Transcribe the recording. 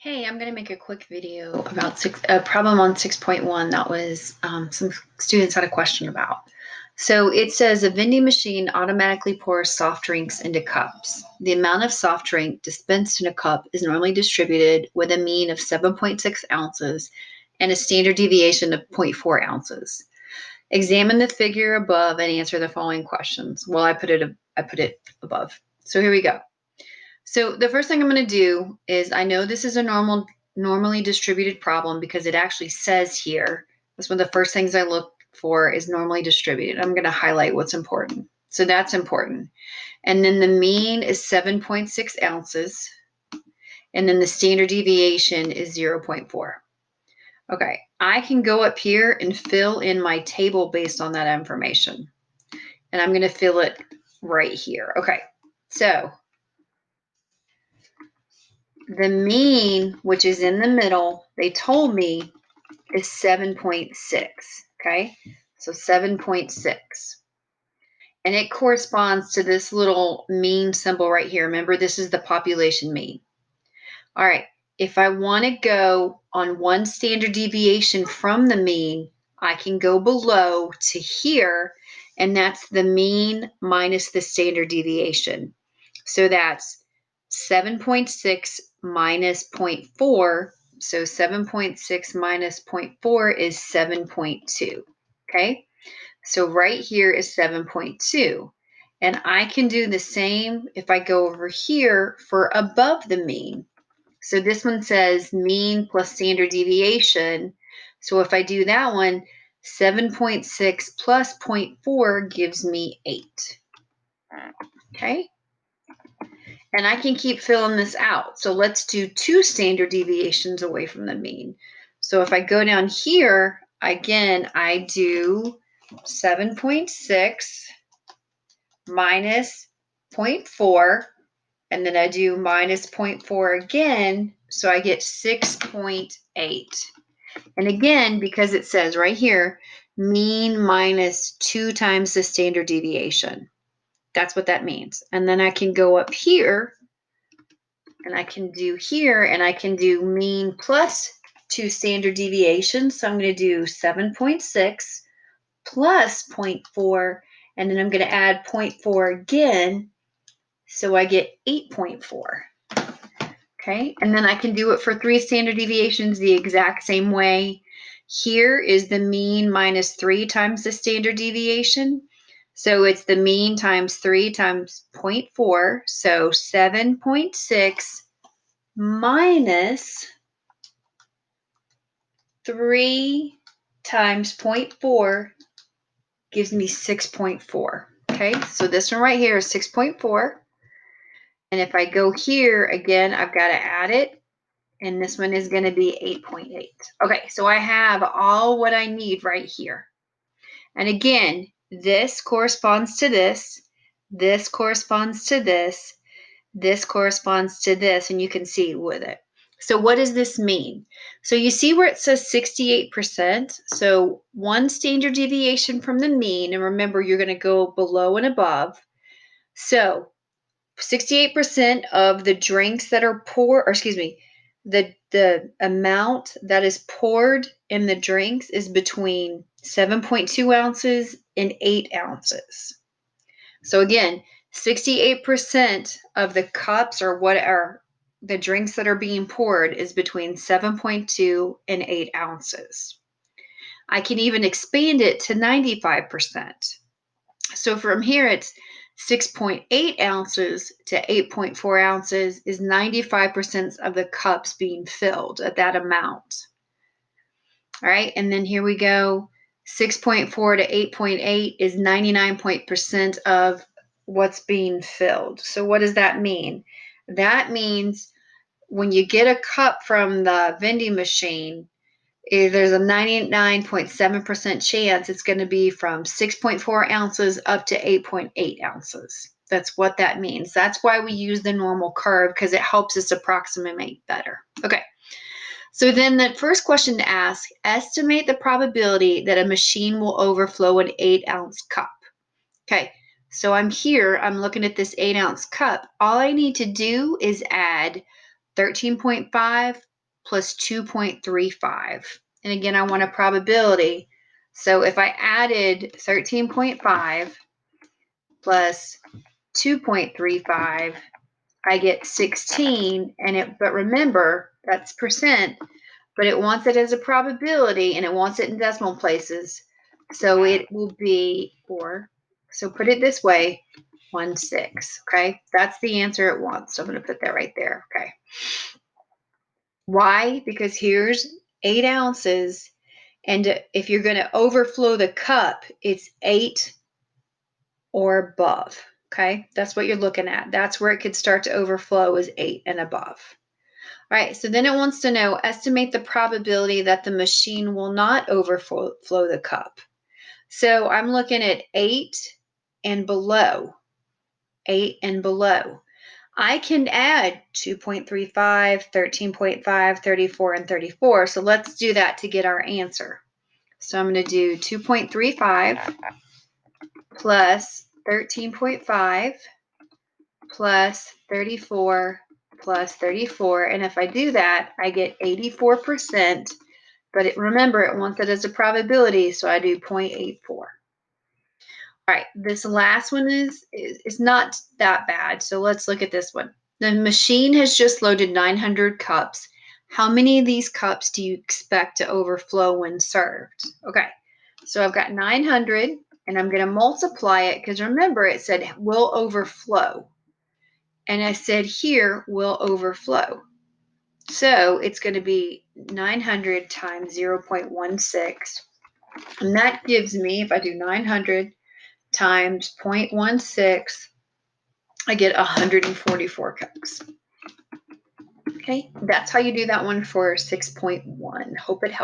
Hey, I'm going to make a quick video about a problem on 6.1 that was some students had a question about. So it says a vending machine automatically pours soft drinks into cups. The amount of soft drink dispensed in a cup is normally distributed with a mean of 7.6 ounces and a standard deviation of 0.4 ounces. Examine the figure above and answer the following questions. Well, I put it above. So here we go. So the first thing I'm going to do is I know this is a normally distributed problem because it actually says here. That's one of the first things I look for is normally distributed. I'm going to highlight what's important. So that's important. And then the mean is 7.6 ounces. And then the standard deviation is 0.4. Okay, I can go up here and fill in my table based on that information. And I'm going to fill it right here. Okay, so the mean, which is in the middle, they told me is 7.6. Okay, so 7.6. And it corresponds to this little mean symbol right here. Remember, this is the population mean. All right, if I want to go on one standard deviation from the mean, I can go below to here, and that's the mean minus the standard deviation. So that's 7.6 minus 0.4. So 7.6 minus 0.4 is 7.2. Okay, so right here is 7.2. And I can do the same if I go over here for above the mean. So this one says mean plus standard deviation. So if I do that one, 7.6 plus 0.4 gives me 8. Okay. And I can keep filling this out. So let's do 2 standard deviations away from the mean. So if I go down here, again, I do 7.6 minus 0.4, and then I do minus 0.4 again, so I get 6.8. And again, because it says right here, mean minus 2 times the standard deviation. That's what that means. And then I can go up here, and I can do here, and I can do mean plus 2 standard deviations. So I'm going to do 7.6 plus 0.4, and then I'm going to add 0.4 again, so I get 8.4. Okay, and then I can do it for 3 standard deviations the exact same way. Here is the mean minus 3 times the standard deviation. So it's the mean times 3 times 0.4. So 7.6 minus 3 times 0.4 gives me 6.4. Okay, so this one right here is 6.4. And if I go here, again, I've got to add it. And this one is going to be 8.8. Okay, so I have all what I need right here. And again, this corresponds to this. This corresponds to this. This corresponds to this, and you can see with it. So what does this mean? So you see where it says 68%. So 1 standard deviation from the mean, and remember, you're going to go below and above. So 68% of the drinks that are poured, or excuse me, the amount that is poured in the drinks is between 7.2 ounces and 8 ounces. So again, 68% of the cups or what are the drinks that are being poured is between 7.2 and 8 ounces. I can even expand it to 95%. So from here, it's 6.8 ounces to 8.4 ounces is 95% of the cups being filled at that amount. All right, and then here we go. 6.4 to 8.8 is 99% of what's being filled. So what does that mean? That means when you get a cup from the vending machine, there's a 99.7% chance it's going to be from 6.4 ounces up to 8.8 ounces. That's what that means. That's why we use the normal curve, because it helps us approximate better. Okay, so then the first question to ask, estimate the probability that a machine will overflow an 8-ounce cup. Okay, so I'm looking at this 8-ounce cup. All I need to do is add 13.5 plus 2.35. And again, I want a probability. So if I added 13.5 plus 2.35, I get 16. But remember, that's percent, but it wants it as a probability and it wants it in decimal places. So it will be 4. So put it this way, 1/6. Okay, that's the answer it wants. So I'm going to put that right there. Okay. Why? Because here's 8 ounces. And if you're going to overflow the cup, it's 8 or above. Okay, that's what you're looking at. That's where it could start to overflow, is 8 and above. All right, so then it wants to know, estimate the probability that the machine will not overflow the cup. So I'm looking at 8 and below. 8 and below. I can add 2.35, 13.5, 34, and 34. So let's do that to get our answer. So I'm going to do 2.35 plus 13.5 plus 34 plus 34. And if I do that, I get 84%. But remember, it wants it as a probability, so I do 0.84. All right, this last one is not that bad. So let's look at this one. The machine has just loaded 900 cups. How many of these cups do you expect to overflow when served? Okay, so I've got 900, and I'm going to multiply it because remember it said will overflow. And I said here will overflow. So it's going to be 900 times 0.16. And that gives me, if I do 900 times 0.16, I get 144 cups. Okay, that's how you do that one for 6.1. Hope it helps.